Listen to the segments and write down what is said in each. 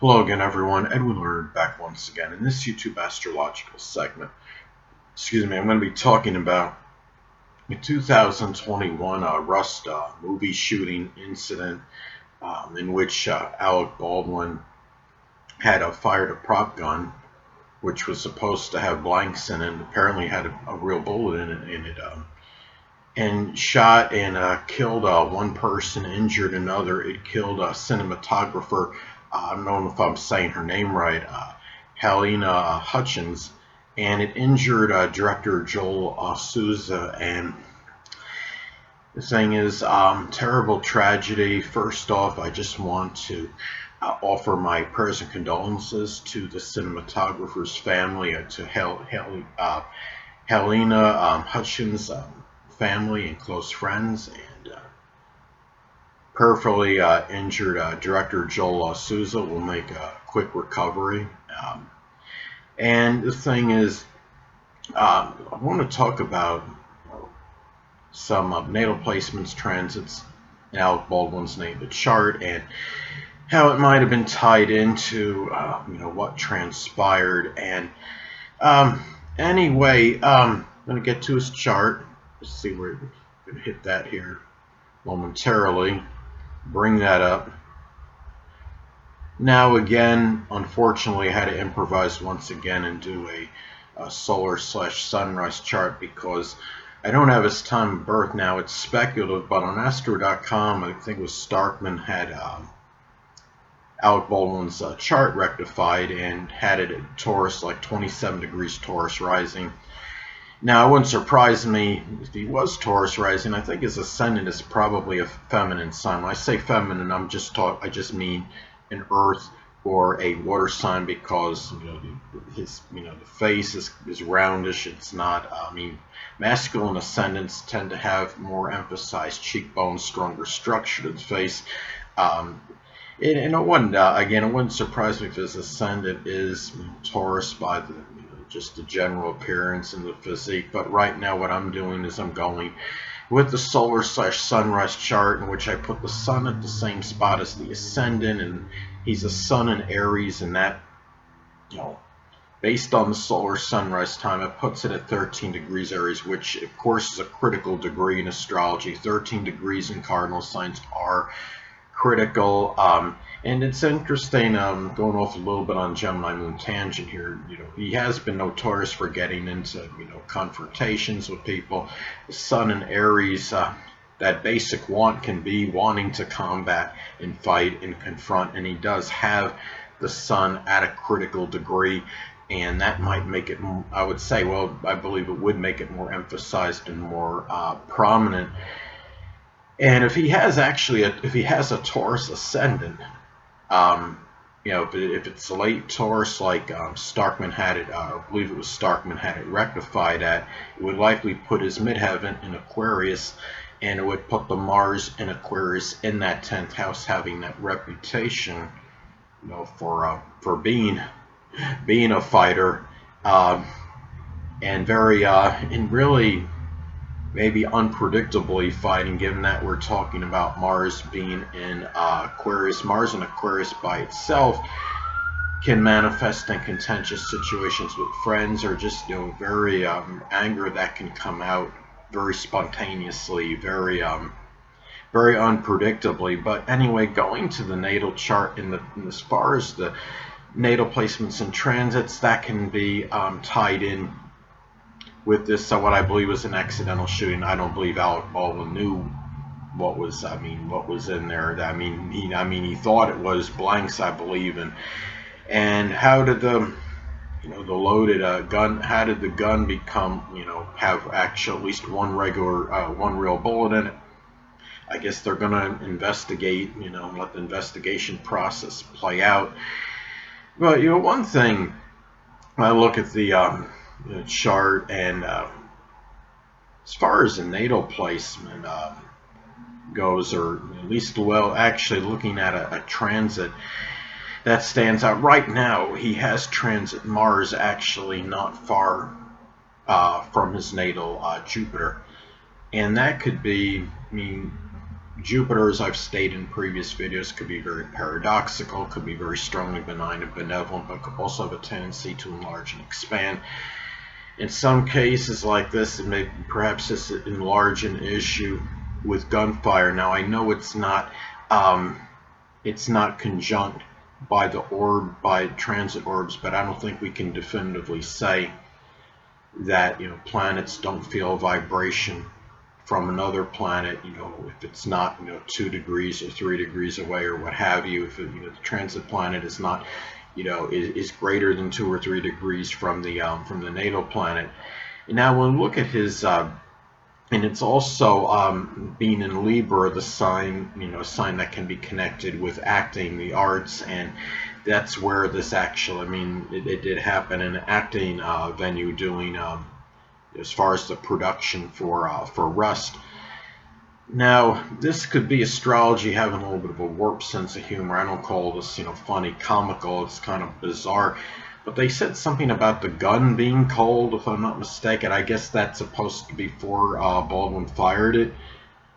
Hello again, everyone. Edwin Leonard back once again in this YouTube astrological segment. I'm going to be talking about the 2021 Rust movie shooting incident in which Alec Baldwin had fired a prop gun, which was supposed to have blanks in it, and apparently had a real bullet in it, and shot and killed one person, injured another. It killed a cinematographer. I don't know if I'm saying her name right, Helena Hutchins, and it injured director Joel Souza. And the thing is, terrible tragedy. First off, I just want to offer my prayers and condolences to the cinematographer's family, to Helena Hutchins' family and close friends, and peripherally injured director Joel Souza will make a quick recovery. And the thing is, I want to talk about some natal placements, transits, in Alec Baldwin's natal chart, and how it might have been tied into what transpired. And anyway, I'm going to get to his chart. Let's see where we're going to hit that here momentarily. Bring that up. Now again, unfortunately, I had to improvise once again and do a solar/sunrise chart because I don't have his time of birth now. It's speculative, but on Astro.com, I think it was Starkman had Alec Baldwin's chart rectified and had it at Taurus, like 27 degrees Taurus rising. Now, it wouldn't surprise me if he was Taurus rising. I think his ascendant is probably a feminine sign. When I say feminine, I just mean an earth or a water sign, because the face is roundish. It's not. Masculine ascendants tend to have more emphasized cheekbones, stronger structure to the face. It wouldn't surprise me if his ascendant is Taurus by just the general appearance and the physique. But right now what I'm doing is I'm going with the solar/sunrise chart, in which I put the sun at the same spot as the ascendant, and he's a sun in Aries, and that, based on the solar sunrise time, it puts it at 13 degrees Aries, which of course is a critical degree in astrology. 13 degrees in cardinal signs are critical. And it's interesting, going off a little bit on Gemini moon tangent here, he has been notorious for getting into, confrontations with people. The sun in Aries, that basic want can be wanting to combat and fight and confront, and he does have the sun at a critical degree, and that might make it, I would say, well, I believe it would make it more emphasized and more prominent. And if he has a Taurus ascendant, if it's late Taurus, like Starkman had it, I believe it was Starkman had it rectified at, it would likely put his midheaven in Aquarius, and it would put the Mars in Aquarius in that 10th house, having that reputation, for being a fighter, and very and really maybe unpredictably fighting, given that we're talking about Mars being in Aquarius. Mars in Aquarius by itself can manifest in contentious situations with friends, or just very anger that can come out very spontaneously, very unpredictably. But anyway, going to the natal chart, in as far as the natal placements and transits, that can be tied in with this, what I believe was an accidental shooting. I don't believe Alec Baldwin knew what was in there. He thought it was blanks, I believe. And how did the loaded gun? How did the gun become, have actually at least one real bullet in it? I guess they're gonna investigate, let the investigation process play out. But one thing, when I look at the chart, and as far as the natal placement goes, or at least, actually looking at a transit that stands out right now, he has transit Mars actually not far from his natal Jupiter, and that could be, Jupiter, as I've stated in previous videos, could be very paradoxical, could be very strongly benign and benevolent, but could also have a tendency to enlarge and expand. In some cases like this, it may perhaps just enlarge an issue with gunfire. Now, I know it's not conjunct by the orb, by transit orbs, but I don't think we can definitively say that planets don't feel vibration from another planet, if it's not 2 degrees or 3 degrees away or what have you. If the transit planet is not is greater than 2 or 3 degrees from the natal planet. And now when we look at his and it's also being in Libra, the sign, a sign that can be connected with acting, the arts, and that's where this actually, it did happen in an acting venue, doing as far as the production for Rust. Now, this could be astrology having a little bit of a warped sense of humor. I don't call this, funny, comical. It's kind of bizarre. But they said something about the gun being cold, if I'm not mistaken. I guess that's supposed to be before Baldwin fired it.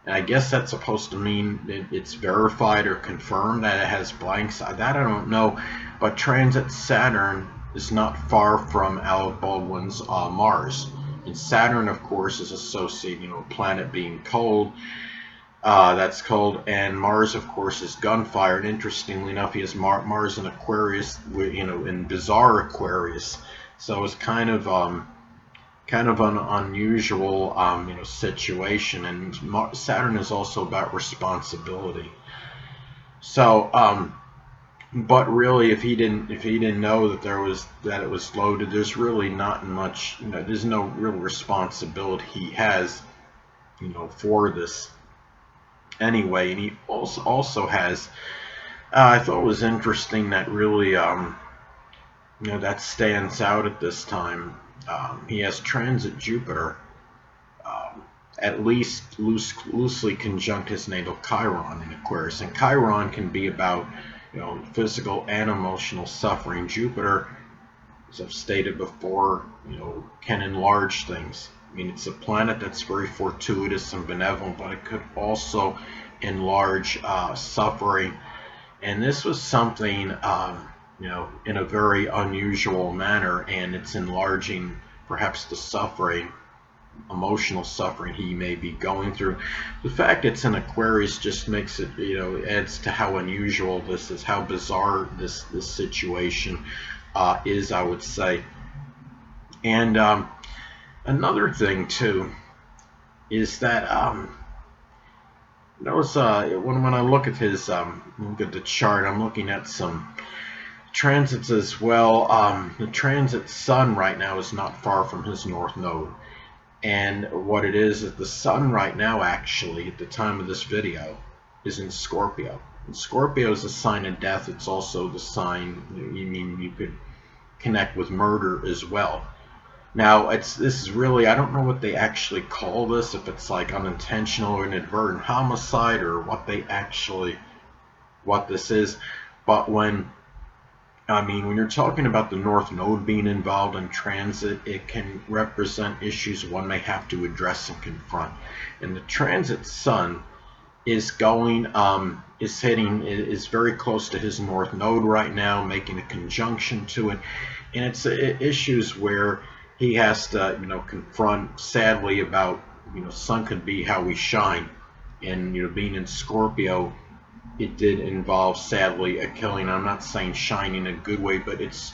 And I guess that's supposed to mean it's verified or confirmed that it has blanks. That I don't know. But transit Saturn is not far from Alec Baldwin's Mars. And Saturn, of course, is associated, a planet being cold. That's cold. And Mars, of course, is gunfire. And interestingly enough, he has Mars in Aquarius, in bizarre Aquarius. So it's kind of an unusual, situation. And Saturn is also about responsibility. So, but really, if he didn't know that it was loaded, there's really not much. There's no real responsibility he has, for this. Anyway, and he also has. I thought it was interesting that really, that stands out at this time. He has transit Jupiter, at least loosely conjunct his natal Chiron in Aquarius, and Chiron can be about physical and emotional suffering. Jupiter, as I've stated before, can enlarge things. It's a planet that's very fortuitous and benevolent, but it could also enlarge suffering. And this was something, in a very unusual manner, and it's enlarging perhaps the suffering, emotional suffering he may be going through. The fact it's in Aquarius just makes it, adds to how unusual this is, how bizarre this situation is, I would say. And another thing too is that when I look at the chart, I'm looking at some transits as well. The transit Sun right now is not far from his North Node. And what it is the Sun right now, actually, at the time of this video, is in Scorpio. And Scorpio is a sign of death. It's also the sign, you could connect with murder as well. Now, this is really, I don't know what they actually call this, if it's like unintentional or inadvertent homicide or what this is. But when you're talking about the North Node being involved in transit, it can represent issues one may have to address and confront. And the transit Sun is is very close to his North Node right now, making a conjunction to it. And it's issues where he has to, confront, sadly, about, Sun could be how we shine. And, being in Scorpio, it did involve, sadly, a killing. I'm not saying shining in a good way, but it's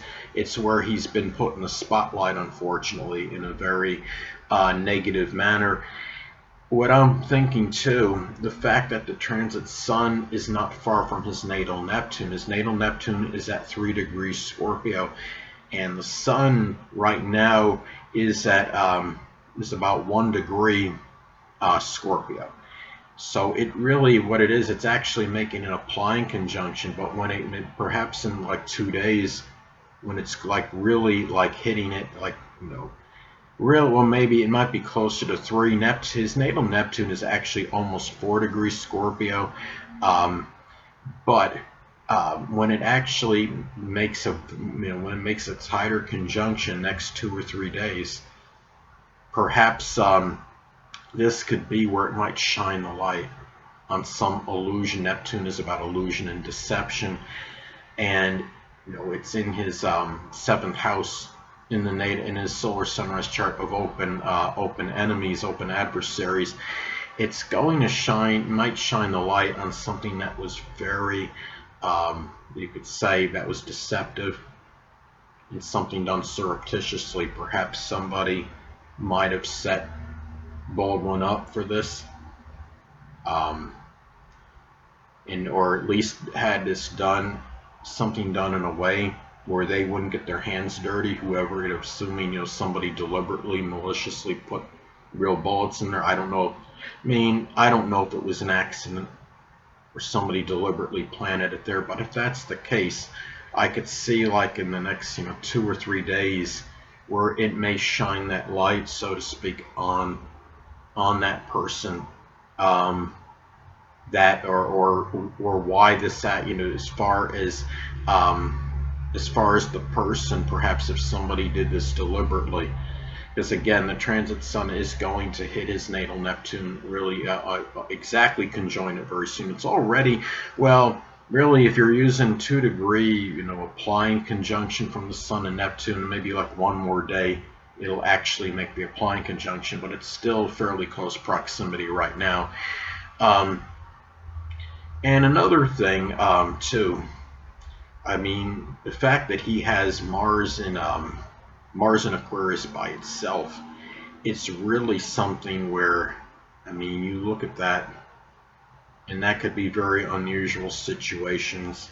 where he's been put in the spotlight, unfortunately, in a very negative manner. What I'm thinking too, the fact that the transit Sun is not far from his natal Neptune. His natal Neptune is at 3 degrees Scorpio, and the Sun right now is about 1 degree Scorpio. So it really, what it is, it's actually making an applying conjunction. But when it perhaps in like 2 days, when it's like really like hitting it, like maybe it might be closer to 3. His natal Neptune is actually almost 4 degrees Scorpio, but when it actually makes when it makes a tighter conjunction next 2 or 3 days, perhaps this could be where it might shine the light on some illusion. Neptune is about illusion and deception, and it's in his seventh house in his solar sunrise chart of open enemies, open adversaries. It's going to might shine the light on something that was very, you could say, that was deceptive. It's something done surreptitiously. Perhaps somebody might have set Baldwin up for this, or at least had this something done in a way where they wouldn't get their hands dirty. Whoever, assuming somebody deliberately, maliciously put real bullets in there. I don't know. I don't know if it was an accident or somebody deliberately planted it there. But if that's the case, I could see, like, in the next 2 or 3 days, where it may shine that light, so to speak, on that person, that or why this as far as the person, perhaps if somebody did this deliberately. Because again, the transit sun is going to hit his natal Neptune, really exactly conjoin it very soon. It's already, well, really, if you're using 2-degree, applying conjunction from the sun and Neptune, maybe like one more day, it'll actually make the applying conjunction, but it's still fairly close proximity right now. And another thing, too, the fact that he has Mars in Aquarius by itself, it's really something where, you look at that, and that could be very unusual situations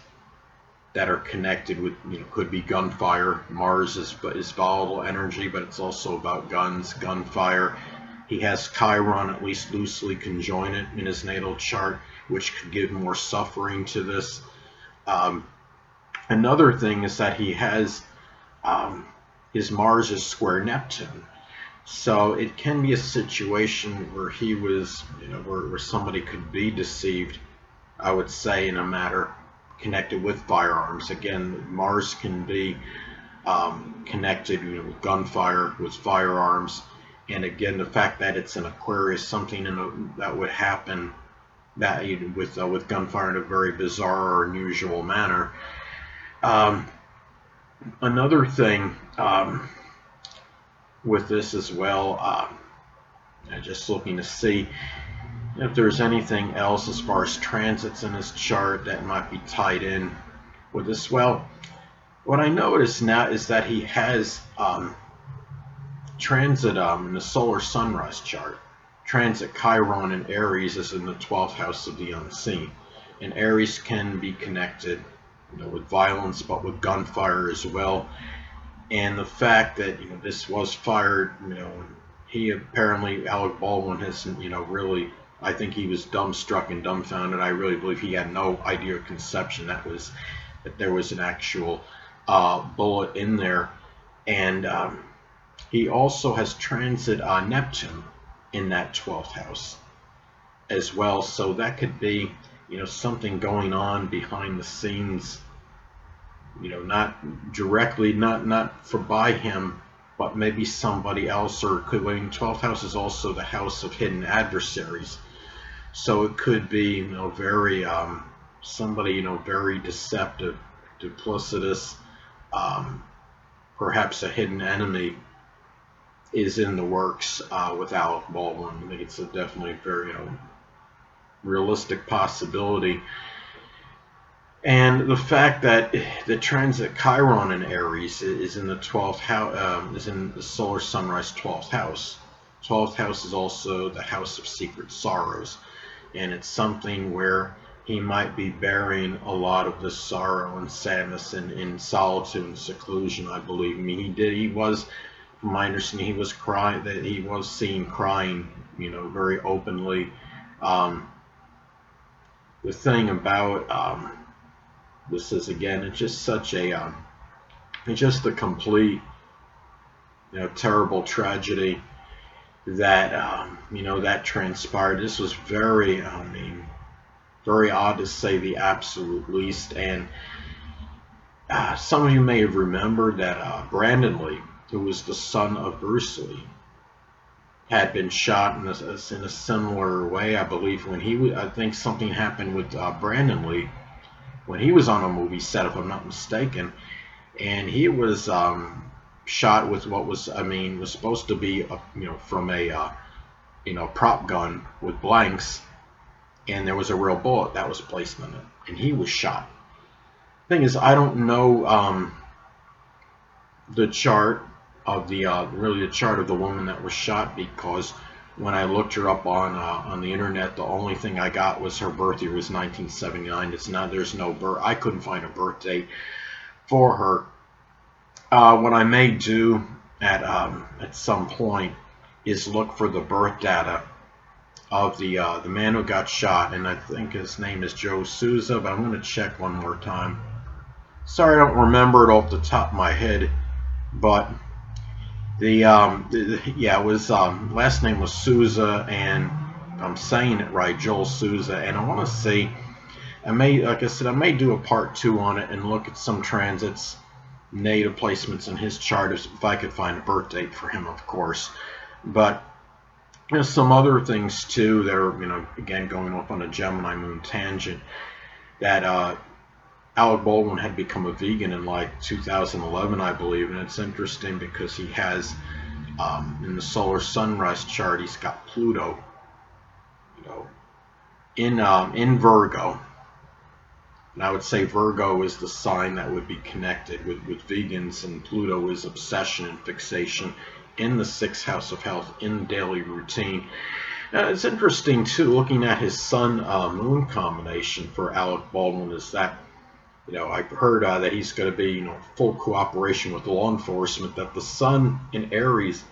that are connected with, could be gunfire. Mars is volatile energy, but it's also about guns, gunfire. He has Chiron at least loosely conjoined in his natal chart, which could give more suffering to this. Another thing is that he has his Mars is square Neptune. So it can be a situation where he was, where somebody could be deceived, I would say, in a matter connected with firearms. Again, Mars can be connected, with gunfire, with firearms. And again, the fact that it's an Aquarius, something that would happen that with gunfire in a very bizarre or unusual manner. Another thing with this as well, just looking to see if there's anything else as far as transits in his chart that might be tied in with this. Well, what I notice now is that he has transit in the solar sunrise chart. Transit Chiron in Aries is in the 12th house of the unseen. And Aries can be connected, with violence, but with gunfire as well. And the fact that, this was fired, he apparently, Alec Baldwin has, really, I think he was dumbstruck and dumbfounded. I really believe he had no idea or conception that there was an actual bullet in there. And he also has transit Neptune in that 12th house as well. So that could be, something going on behind the scenes, not directly, not for by him, but maybe somebody else, or could. 12th house is also the house of hidden adversaries, so it could be, very somebody, very deceptive, duplicitous, perhaps a hidden enemy is in the works with Alec Baldwin. I think it's definitely a very, realistic possibility. And the fact that the transit Chiron in Aries is in the 12th house, is in the solar sunrise 12th house. 12th house is also the house of secret sorrows, and it's something where he might be bearing a lot of this sorrow and sadness in solitude and seclusion, I believe. He was, from my understanding, he was crying, that he was seen crying, very openly. The thing about this is, again, it's just such a, it's just a complete, terrible tragedy that, that transpired. This was very, very odd to say the absolute least. And some of you may have remembered that Brandon Lee, who was the son of Bruce Lee, had been shot in a similar way. I believe when he was, I think something happened with Brandon Lee when he was on a movie set, if I'm not mistaken, and he was shot with what was, I mean, was supposed to be from a prop gun with blanks, and there was a real bullet that was placed in it, and he was shot. Thing is, I don't know the chart of the really the chart of the woman that was shot, because when I looked her up on the internet, the only thing I got was her birth year was 1979. It's not, there's no birth. I couldn't find a birth date for her. What I may do at some point is look for the birth data of the man who got shot, and I think his name is Joe Souza, but I'm going to check one more time. Sorry, I don't remember it off the top of my head, but yeah, it was last name was Souza, and I'm saying it right, Joel Souza, and I want to see, like I said, I may do a part 2 on it and look at some transits, native placements in his chart, if I could find a birth date for him, of course. But there's some other things too. They're, again, going off on a Gemini moon tangent, that Alec Baldwin had become a vegan in like 2011, I believe, and it's interesting because he has in the solar sunrise chart, he's got Pluto, in Virgo, and I would say Virgo is the sign that would be connected with vegans, and Pluto is obsession and fixation in the 6th house of health, in daily routine. Now, it's interesting too, looking at his Sun Moon combination for Alec Baldwin, is that I've heard that he's going to be, full cooperation with law enforcement, that the Sun in Aries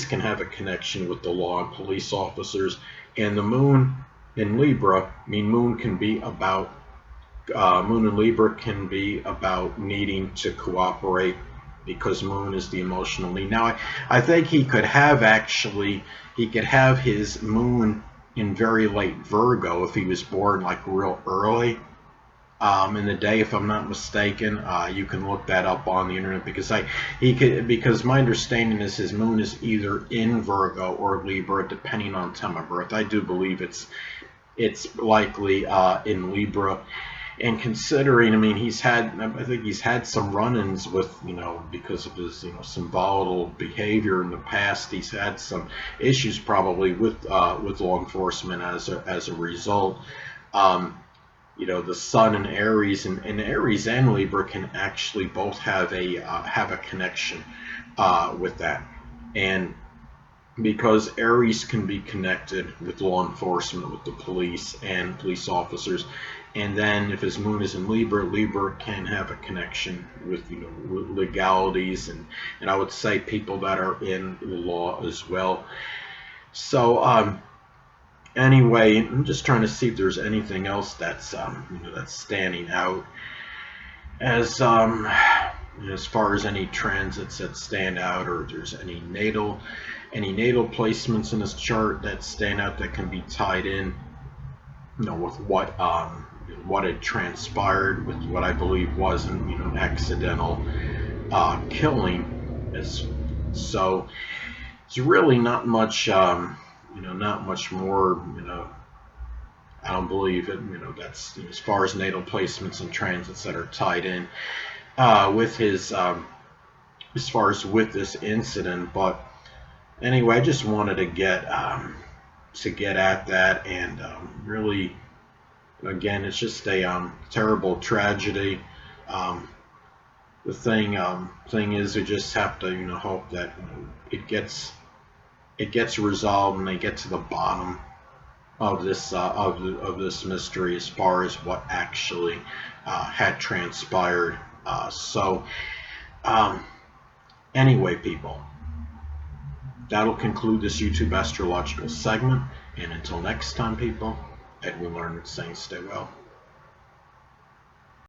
can have a connection with the law and police officers, and the Moon in Libra, Moon can be about, Moon in Libra can be about needing to cooperate, because Moon is the emotional need. Now, I think he could have his Moon in very late Virgo if he was born like real early in the day, if I'm not mistaken. You can look that up on the internet, because my understanding is his Moon is either in Virgo or Libra, depending on time of birth. I do believe it's likely in Libra. And considering, I think he's had some run-ins with, because of his, some volatile behavior in the past. He's had some issues probably with law enforcement as a result. The Sun in Aries, and Aries and Libra can actually both have a connection with that, and because Aries can be connected with law enforcement, with the police and police officers, and then if his Moon is in Libra, Libra can have a connection with legalities, and I would say people that are in the law as well. So anyway, I'm just trying to see if there's anything else that's that's standing out as far as any transits that stand out, or if there's any natal placements in this chart that stand out that can be tied in, with what had transpired with what I believe was an accidental killing. So it's really not much, not much more, I don't believe it, that's as far as natal placements and transits that are tied in with his, as far as with this incident. But anyway, I just wanted to get at that, and really, again, it's just a terrible tragedy. The thing is, we just have to hope that it gets resolved, and they get to the bottom of this this mystery as far as what actually had transpired. Anyway, people, that'll conclude this YouTube astrological segment, and until next time, people, Edwin Learned saying stay well.